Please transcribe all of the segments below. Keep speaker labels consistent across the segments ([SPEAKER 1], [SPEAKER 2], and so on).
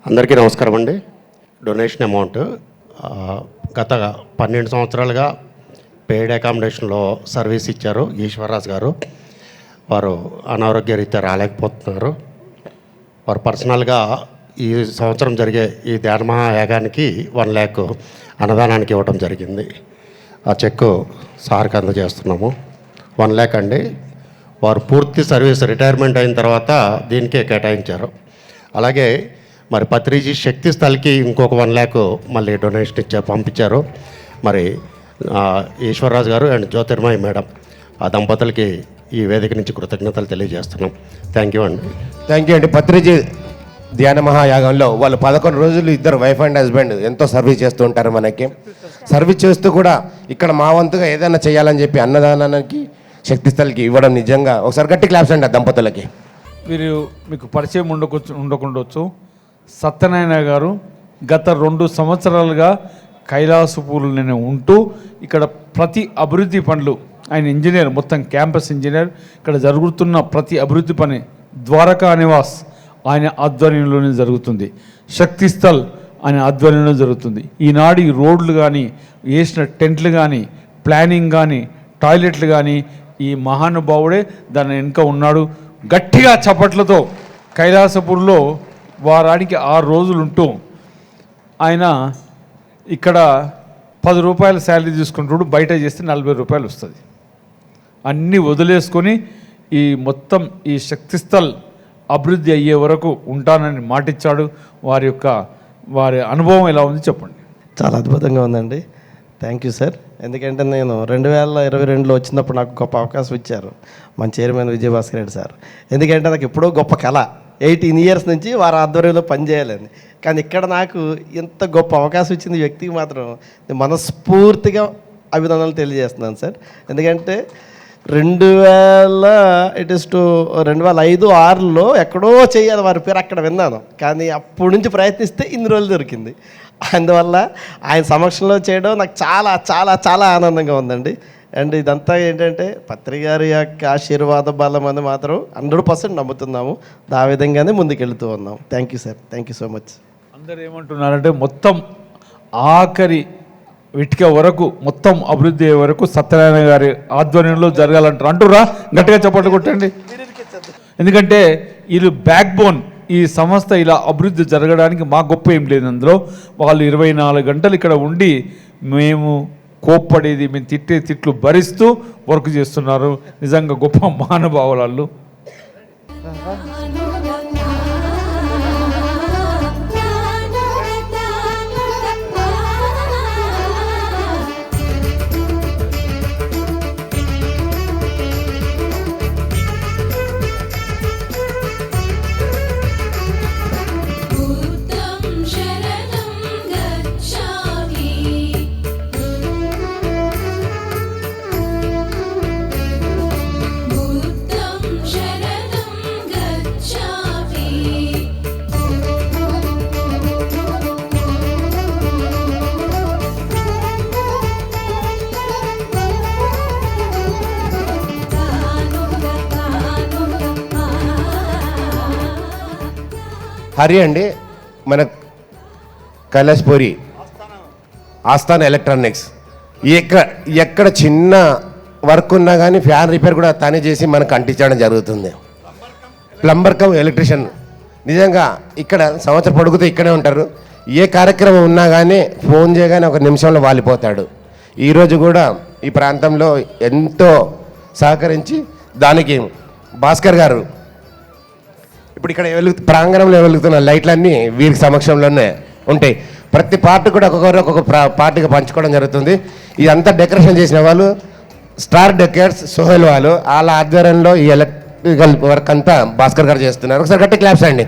[SPEAKER 1] అందరికీ నమస్కారం అండి. డొనేషన్ అమౌంట్ గత 12 సంవత్సరాలుగా పెయిడ్ అకామిడేషన్లో సర్వీస్ ఇచ్చారు ఈశ్వరరాజు గారు. వారు అనారోగ్య రీత్యా రాలేకపోతున్నారు. వారు పర్సనల్గా ఈ సంవత్సరం జరిగే ఈ ధ్యాన మహాయాగానికి 1 lakh అన్నదానానికి ఇవ్వడం జరిగింది. ఆ చెక్కు సార్కి అందజేస్తున్నాము. 1 lakh అండి. వారు పూర్తి సర్వీస్ రిటైర్మెంట్ అయిన తర్వాత దీనికే కేటాయించారు. అలాగే మరి పత్రిజీ శక్తి స్థల్కి ఇంకొక 1 lakh మళ్ళీ డొనేషన్ పంపించారు. మరి ఈశ్వరరాజు గారు అండ్ జ్యోతిర్మయి మేడం ఆ దంపతులకి ఈ వేదిక నుంచి కృతజ్ఞతలు తెలియజేస్తున్నాం. థ్యాంక్ యూ అండి.
[SPEAKER 2] థ్యాంక్ యూ అండి. పత్రిజీ ధ్యాన మహాయాగంలో వాళ్ళు 11 రోజులు ఇద్దరు వైఫ్ అండ్ హస్బెండ్ ఎంతో సర్వీస్ చేస్తూ ఉంటారు. మనకి సర్వీస్ చేస్తూ కూడా ఇక్కడ మా వంతుగా ఏదైనా చేయాలని చెప్పి అన్నదానానికి శక్తి స్థల్కి ఇవ్వడం నిజంగా ఒకసారి గట్టి క్లాప్స్ అండి ఆ దంపతులకి.
[SPEAKER 3] వీరు మీకు పరిచయం ఉండకుండొచ్చు. సత్యనారాయణ గారు గత 2 సంవత్సరాలుగా కైలాసపూర్లోనే ఉంటూ ఇక్కడ ప్రతి అభివృద్ధి పనులు, ఆయన ఇంజనీర్, మొత్తం క్యాంపస్ ఇంజనీర్, ఇక్కడ జరుగుతున్న ప్రతి అభివృద్ధి పని ద్వారకా నివాస్ ఆయన ఆధ్వర్యంలోనే జరుగుతుంది. శక్తి స్థల్ ఆయన ఆధ్వర్యంలో జరుగుతుంది. ఈనాడు ఈ రోడ్లు కానీ, వేసిన టెంట్లు కానీ, ప్లానింగ్ కానీ, టాయిలెట్లు కానీ ఈ మహానుభావుడే దాని వెనుక ఉన్నాడు. గట్టిగా చప్పట్లతో కైలాసపూర్లో వారానికి 6 రోజులు ఉంటూ ఆయన ఇక్కడ 10 రూపాయల శాలరీ తీసుకుంటాడు. బయట చేస్తే 40 రూపాయలు వస్తుంది. అన్నీ వదిలేసుకొని ఈ మొత్తం ఈ శక్తి స్థల్ అభివృద్ధి అయ్యే వరకు ఉంటానని మాటిచ్చాడు. వారి అనుభవం ఎలా ఉంది చెప్పండి.
[SPEAKER 4] చాలా అద్భుతంగా ఉందండి. Thank you sir. ఎందుకంటే నేను 2022లో వచ్చినప్పుడు నాకు గొప్ప అవకాశం ఇచ్చారు మన చైర్మన్ విజయభాస్కర్ రెడ్డి సార్. ఎందుకంటే నాకు ఎప్పుడో గొప్ప కళ 18 years నుంచి వారి ఆధ్వర్యంలో పనిచేయాలని. కానీ ఇక్కడ నాకు ఇంత గొప్ప అవకాశం ఇచ్చిన వ్యక్తికి మాత్రం నేను మనస్ఫూర్తిగా అభినందనలు తెలియజేస్తున్నాను సార్. ఎందుకంటే 2005-6లో ఎక్కడో చేయాలి వారి పేరు అక్కడ విన్నాను. కానీ అప్పటి నుంచి ప్రయత్నిస్తే ఇన్ని రోజులు దొరికింది. అందువల్ల ఆయన సమక్షంలో చేయడం నాకు చాలా చాలా చాలా ఆనందంగా ఉందండి. అండ్ ఇదంతా ఏంటంటే పత్రి గారి యొక్క ఆశీర్వాద బలం అని మాత్రం 100% నమ్ముతున్నాము. ఆ విధంగానే ముందుకెళ్తూ ఉన్నాం. Thank you sir. Thank you so much.
[SPEAKER 3] అందరు ఏమంటున్నారంటే మొత్తం ఆఖరి ఇటుక వరకు మొత్తం అభివృద్ధి అయ్యే వరకు సత్యనారాయణ గారి ఆధ్వర్యంలో జరగాలంటారు. అంటురా గట్టిగా చప్పట్లు కొట్టండి. ఎందుకంటే వీళ్ళు బ్యాక్ బోన్. ఈ సంస్థ ఇలా అభివృద్ధి జరగడానికి మా గొప్ప ఏం లేదు. అందులో వాళ్ళు 24 గంటలు ఇక్కడ ఉండి మేము కోప్పడేది, మేము తిట్టే తిట్లు భరిస్తూ వర్క్ చేస్తున్నారు. నిజంగా గొప్ప మహానుభావులు.
[SPEAKER 2] హరి అండి, మన కైలాసపూరి ఆస్థాన ఎలక్ట్రానిక్స్ ఎక్కడ చిన్న వర్క్ ఉన్నా కానీ ఫ్యాన్ రిపేర్ కూడా తానే చేసి మనకు అంటించడం జరుగుతుంది. Plumber come electrician. నిజంగా ఇక్కడ సంవత్సరం పొడుగుతూ ఇక్కడే ఉంటారు. ఏ కార్యక్రమం ఉన్నా కానీ ఫోన్ చేయగానే 1 నిమిషంలో వాలిపోతాడు. ఈరోజు కూడా ఈ ప్రాంతంలో ఎంతో సహకరించి దానికి భాస్కర్ గారు ఇప్పుడు ఇక్కడ ప్రాంగణంలో వెలుగుతున్న లైట్లన్నీ వీరికి సమక్షంలోనే ఉంటాయి. ప్రతి పార్ట్ కూడా ఒక్కొక్క పార్టీగా పంచుకోవడం జరుగుతుంది. ఇదంతా డెకరేషన్ చేసిన వాళ్ళు స్టార్ డెకర్స్ సోహెల్ వాళ్ళు. వాళ్ళ ఆధ్వర్యంలో ఈ ఎలక్ట్రికల్ వర్క్ అంతా భాస్కర్ గారు చేస్తున్నారు. ఒకసారి గట్టి క్లాప్స్ అండి.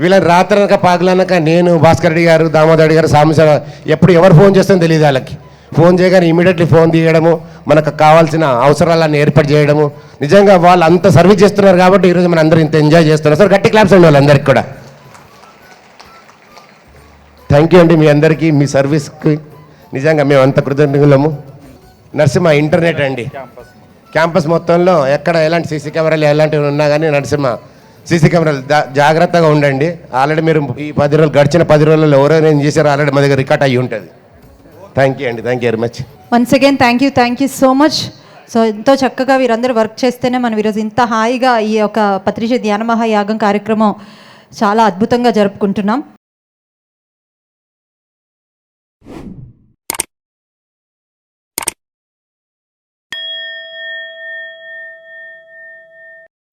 [SPEAKER 2] వీళ్ళని రాత్రనక పాకలనక నేను, భాస్కర్ రెడ్డి గారు, దామోదర్ రెడ్డి గారు, సాంబశివ ఎప్పుడు ఎవరు ఫోన్ చేస్తుందో తెలియదు. వాళ్ళకి ఫోన్ చేయగానే ఇమీడియట్లీ ఫోన్ తీయడము, మనకు కావాల్సిన అవసరాలను ఏర్పాటు చేయడము. నిజంగా వాళ్ళు అంత సర్వీస్ చేస్తున్నారు కాబట్టి ఈరోజు మన అందరూ ఇంత ఎంజాయ్ చేస్తున్నారు. సార్ గట్టి క్లాప్స్ అండి వాళ్ళందరికీ కూడా. థ్యాంక్ యూ అండి మీ అందరికీ, మీ సర్వీస్కి నిజంగా మేము అంత కృతజ్ఞులము. నరసింహ ఇంటర్నెట్ అండి, క్యాంపస్ మొత్తంలో ఎక్కడ ఎలాంటి సీసీ కెమెరాలు ఎలాంటివి ఉన్నా కానీ నరసింహ సీసీ కెమెరాలు జాగ్రత్తగా ఉండండి. ఆల్రెడీ మీరు ఈ 10 రోజులు గడిచిన 10 రోజుల్లో ఎవరైనా ఏం చేశారో ఆల్రెడీ మా దగ్గర రికార్డ్ అయ్యి ఉంటుంది. థ్యాంక్ యూ అండి, thank you very much.
[SPEAKER 5] Once again thank you so much. So ఎంతో చక్కగా వీరందరూ వర్క్ చేస్తేనే మనం ఈరోజు ఇంత హాయిగా ఈ యొక్క పత్రిజ ధ్యాన మహాయాగం కార్యక్రమం చాలా అద్భుతంగా జరుపుకుంటున్నాం.